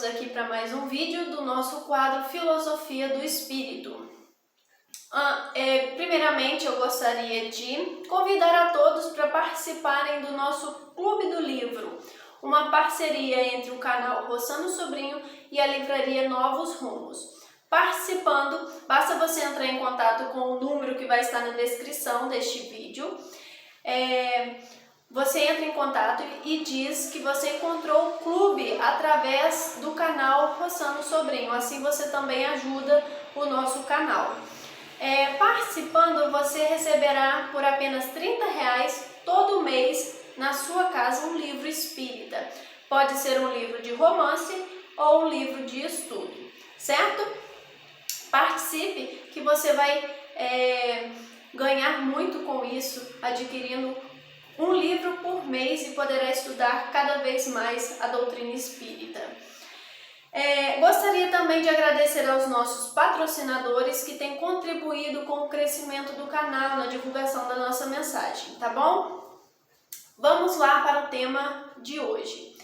aqui para mais um vídeo do nosso quadro Filosofia do Espírito. Primeiramente, eu gostaria de convidar a todos para participarem do nosso Clube do Livro, uma parceria entre o canal Rossano Sobrinho e a livraria Novos Rumos. Participando, basta você entrar em contato com o número que vai estar na descrição deste vídeo. Você entra em contato e diz que você encontrou o clube através do canal Rossano Sobrinho. Assim você também ajuda o nosso canal. Participando, você receberá por apenas R$30 todo mês na sua casa um livro espírita. Pode ser um livro de romance ou um livro de estudo, certo? Participe que você vai ganhar muito com isso, adquirindo um livro por mês e poderá estudar cada vez mais a doutrina espírita. Gostaria também de agradecer aos nossos patrocinadores que têm contribuído com o crescimento do canal, na divulgação da nossa mensagem, tá bom? Vamos lá para o tema de hoje.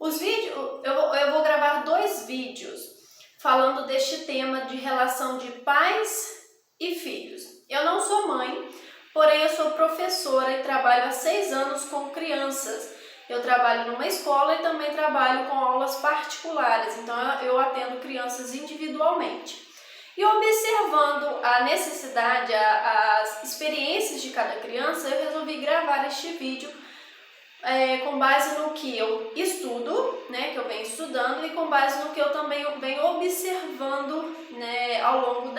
Eu vou gravar 2 vídeos falando deste tema de relação de pais e filhos. Eu não sou mãe, porém eu sou professora e trabalho há 6 anos com crianças. Eu trabalho numa escola e também trabalho com aulas particulares, então eu atendo crianças individualmente. E observando a necessidade, as experiências de cada criança, eu resolvi gravar este vídeo com base no que eu estudo, que eu venho estudando, e com base no que eu também venho observando, ao longo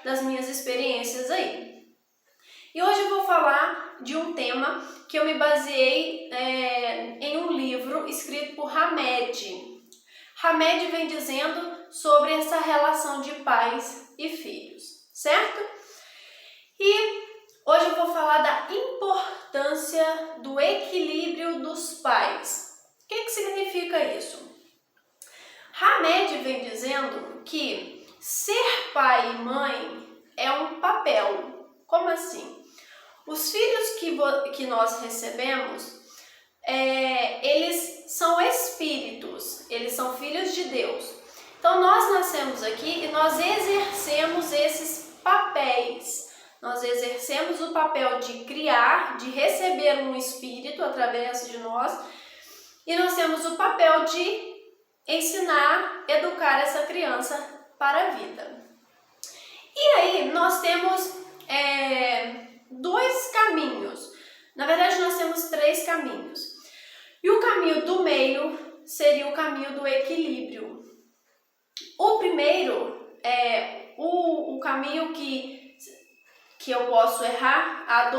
das minhas experiências aí. E hoje eu vou falar de um tema que eu me baseei em um livro escrito por Hamed. Hamed vem dizendo sobre essa relação de pais e filhos, certo? E hoje eu vou falar da importância do equilíbrio dos pais. O que significa isso? Hamed vem dizendo que ser pai e mãe é um papel. Como assim? Os filhos que nós recebemos, eles são espíritos, eles são filhos de Deus. Então nós nascemos aqui e nós exercemos esses papéis. Nós exercemos o papel de criar, de receber um espírito através de nós, e nós temos o papel de ensinar, educar essa criança para a vida. E aí nós temos 2 caminhos. Na verdade, nós temos 3 caminhos. E o caminho do meio seria o caminho do equilíbrio. O primeiro é o caminho que eu posso errar. Há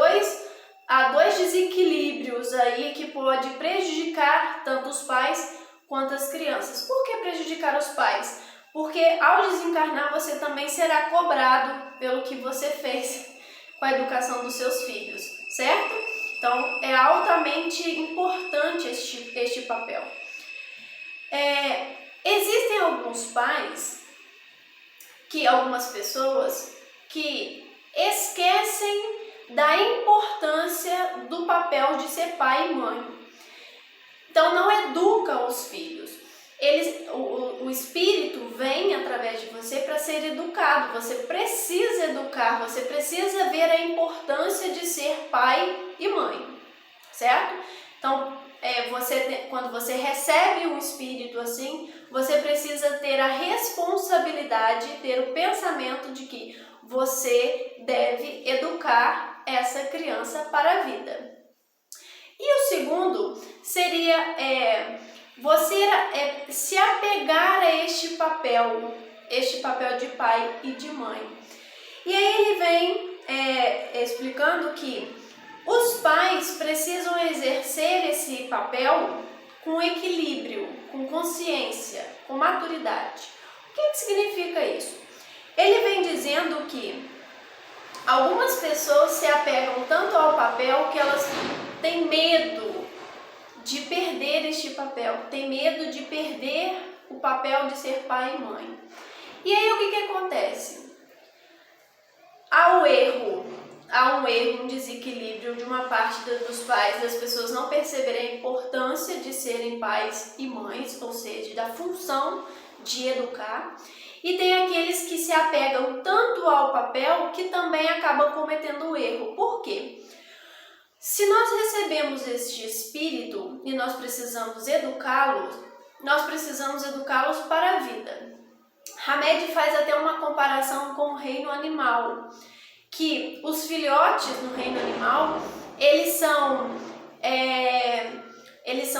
dois desequilíbrios aí que pode prejudicar tanto os pais quanto as crianças. Por que prejudicar os pais? Porque ao desencarnar você também será cobrado pelo que você fez com a educação dos seus filhos, certo? Então é altamente importante este papel. Existem algumas pessoas que esquecem da importância do papel de ser pai e mãe. Então não educam os filhos. O espírito vem através de você para ser educado. Você precisa educar, você precisa ver a importância de ser pai e mãe, certo? Então, quando você recebe um espírito assim, você precisa ter a responsabilidade, ter o pensamento de que você deve educar essa criança para a vida. E o segundo seria você se apegar a este papel de pai e de mãe. E aí ele vem explicando que os pais precisam exercer esse papel com equilíbrio, com consciência, com maturidade. O que significa isso? Ele vem dizendo que algumas pessoas se apegam tanto ao papel que elas têm medo de perder este papel, tem medo de perder o papel de ser pai e mãe. E aí o que acontece? Há o erro há um erro, um desequilíbrio de uma parte dos pais, das pessoas não perceberem a importância de serem pais e mães, ou seja, da função de educar. E tem aqueles que se apegam tanto ao papel que também acabam cometendo o erro. Por quê? Se nós recebemos este espírito e nós precisamos educá-los para a vida. Hamed faz até uma comparação com o reino animal, que os filhotes no reino animal, eles são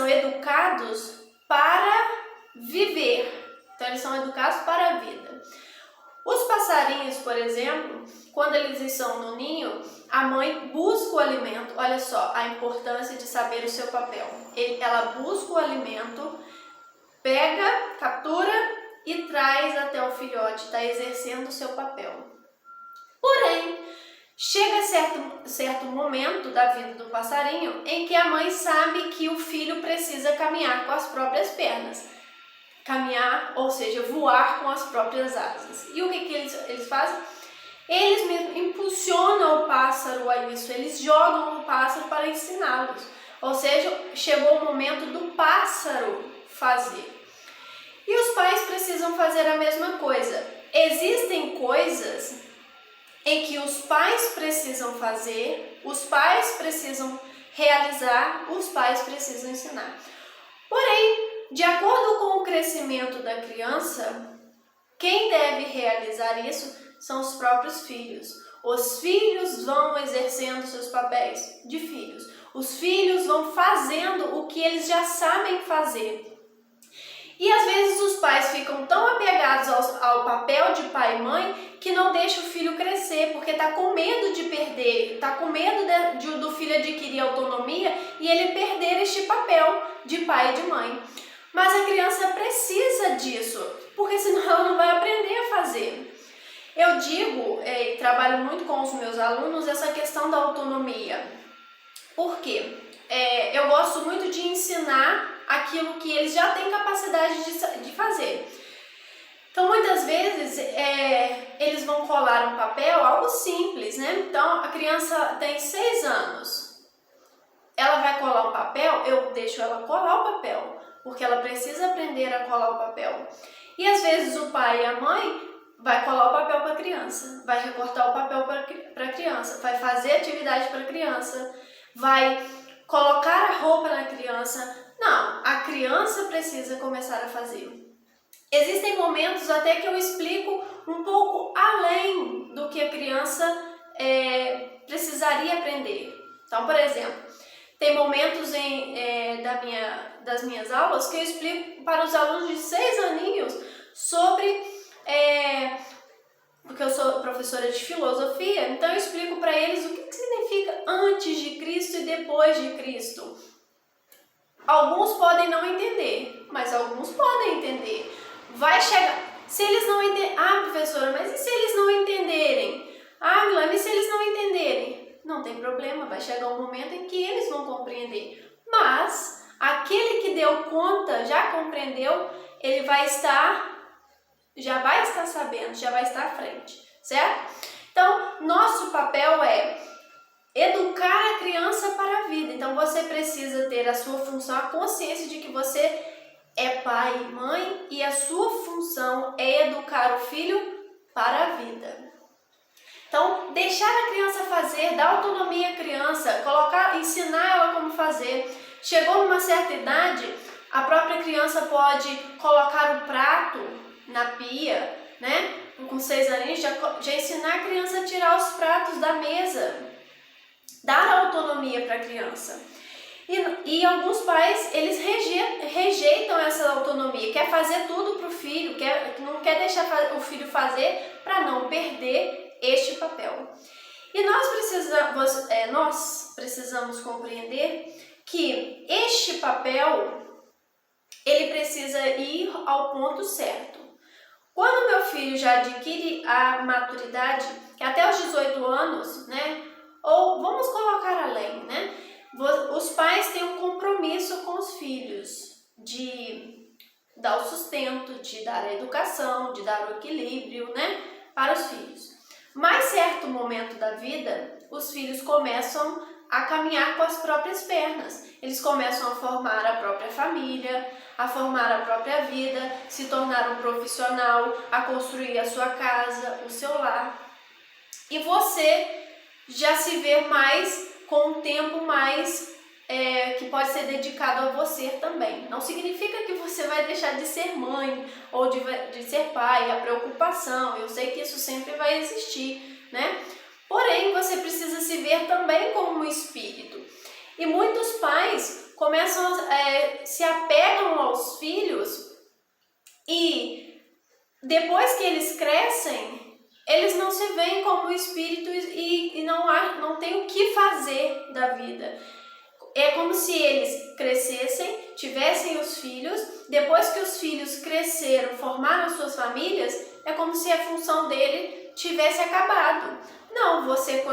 educados para viver. Então, eles são educados para a vida. Os passarinhos, por exemplo, quando eles estão no ninho, a mãe busca o alimento. Olha só a importância de saber o seu papel. Ela busca o alimento, pega, captura e traz até o filhote, está exercendo o seu papel. Porém, chega certo momento da vida do passarinho em que a mãe sabe que o filho precisa caminhar com as próprias pernas. Caminhar, ou seja, voar com as próprias asas. E o que eles fazem? Eles mesmos impulsionam o pássaro a isso, eles jogam o pássaro para ensiná-los. Ou seja, chegou o momento do pássaro fazer. E os pais precisam fazer a mesma coisa. Existem coisas em que os pais precisam fazer, os pais precisam realizar, os pais precisam ensinar. Porém, de acordo com o crescimento da criança, quem deve realizar isso são os próprios filhos. Os filhos vão exercendo seus papéis de filhos. Os filhos vão fazendo o que eles já sabem fazer. E às vezes os pais ficam tão apegados ao papel de pai e mãe que não deixa o filho crescer, porque está com medo de perder, está com medo do filho adquirir autonomia e ele perder este papel de pai e de mãe. Mas a criança precisa disso, porque senão ela não vai aprender a fazer. Eu digo, e trabalho muito com os meus alunos, essa questão da autonomia. Por quê? Eu gosto muito de ensinar aquilo que eles já têm capacidade de fazer. Então, muitas vezes, eles vão colar um papel, algo simples, né? Então, a criança tem 6 anos. Ela vai colar um papel, eu deixo ela colar o papel, porque ela precisa aprender a colar o papel. E, às vezes, o pai e a mãe vai colar o papel para a criança, vai recortar o papel para a criança, vai fazer atividade para a criança, vai colocar a roupa na criança. Não, a criança precisa começar a fazer. Existem momentos até que eu explico um pouco além do que a criança precisaria aprender. Então, por exemplo, tem momentos das minhas aulas que eu explico para os alunos de 6 aninhos sobre... porque eu sou professora de filosofia, então eu explico para eles o que significa antes de Cristo e depois de Cristo. Alguns podem não entender, mas alguns podem entender. Vai chegar... Se eles não entenderem... Ah, professora, mas e se eles não entenderem? Ah, Milana, e se eles não entenderem? Não tem problema, vai chegar um momento em que eles vão compreender. Mas aquele que deu conta, já compreendeu, ele já vai estar sabendo, já vai estar à frente, certo? Então, nosso papel é educar a criança para a vida. Então, você precisa ter a sua função, a consciência de que você é pai e mãe e a sua função é educar o filho para a vida. Então, deixar a criança fazer, dar autonomia à criança, ensinar ela como fazer. Chegou numa certa idade, a própria criança pode colocar o prato na pia, né? Com 6 aninhos, já ensinar a criança a tirar os pratos da mesa. Dar autonomia para a criança. E alguns pais, eles rejeitam essa autonomia, quer fazer tudo para o filho, não quer deixar o filho fazer para não perder este papel. E nós precisamos compreender que este papel, ele precisa ir ao ponto certo. Quando meu filho já adquire a maturidade, que até os 18 anos, né? Ou vamos colocar além, né? Os pais têm um compromisso com os filhos de dar o sustento, de dar a educação, de dar o equilíbrio, né? Para os filhos. Mais certo momento da vida, os filhos começam a caminhar com as próprias pernas. Eles começam a formar a própria família, a formar a própria vida, se tornar um profissional, a construir a sua casa, o seu lar. E você já se vê mais com um tempo mais que pode ser dedicado a você também. Não significa que você vai deixar de ser mãe ou de ser pai, a preocupação, eu sei que isso sempre vai existir, né? Porém, você precisa se ver também como um espírito. E muitos pais começam se apegam aos filhos e depois que eles crescem, eles não se veem como espírito e não tem o que fazer da vida. É como se eles crescessem, tivessem os filhos, depois que os filhos cresceram, formaram suas famílias, é como se a função dele tivesse acabado. Não, você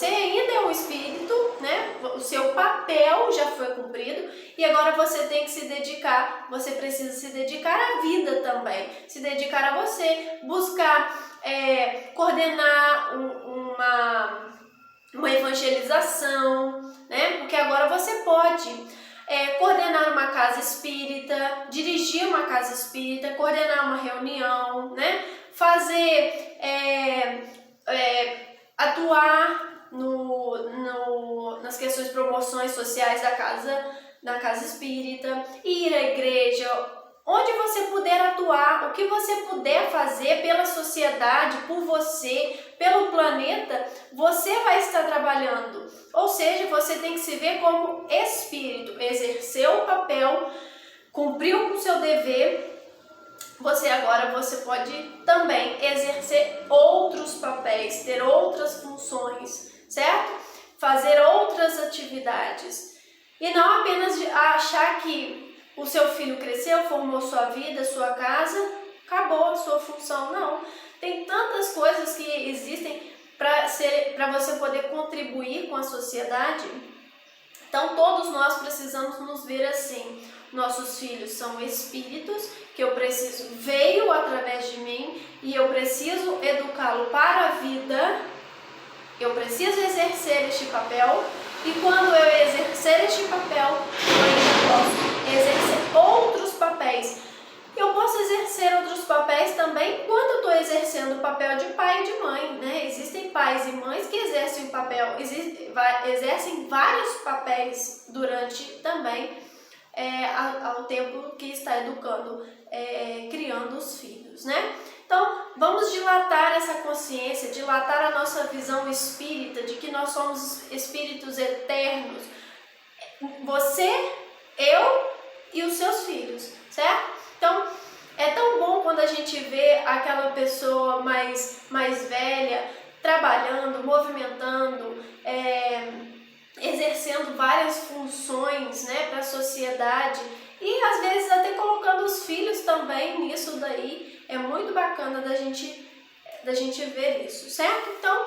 ainda é um espírito, né? O seu papel já foi cumprido e agora você tem que se dedicar, você precisa se dedicar à vida também, se dedicar a você, buscar coordenar uma evangelização, né? Porque agora você pode coordenar uma casa espírita, dirigir uma casa espírita, coordenar uma reunião, né? Fazer, atuar nas questões de promoções sociais da casa espírita, ir à igreja, onde você puder atuar, o que você puder fazer pela sociedade, por você, pelo planeta, você vai estar trabalhando. Ou seja, você tem que se ver como espírito, exerceu o papel, cumpriu com o seu dever. Você pode também exercer outros papéis, ter outras funções, certo? Fazer outras atividades. E não apenas achar que o seu filho cresceu, formou sua vida, sua casa, acabou a sua função. Não. Tem tantas coisas que existem para você poder contribuir com a sociedade. Então, todos nós precisamos nos ver assim. Nossos filhos são espíritos que veio através de mim e eu preciso educá-lo para a vida. Eu preciso exercer este papel e quando eu exercer este papel, eu ainda posso exercer outros papéis. Eu posso exercer outros papéis também quando eu estou exercendo o papel de pai e de mãe, né? Existem pais e mães que exercem exercem vários papéis durante também ao tempo que está educando, criando os filhos, né? Então, vamos dilatar essa consciência, dilatar a nossa visão espírita de que nós somos espíritos eternos. Você, eu e os seus filhos, certo? Então, é tão bom quando a gente vê aquela pessoa mais velha trabalhando, movimentando, exercendo várias funções, né, para a sociedade e às vezes até colocando os filhos também nisso daí. É muito bacana da gente ver isso, certo? Então,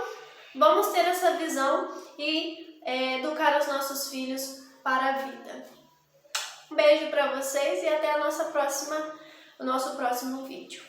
vamos ter essa visão e educar os nossos filhos para a vida. Um beijo para vocês e até o nosso próximo vídeo.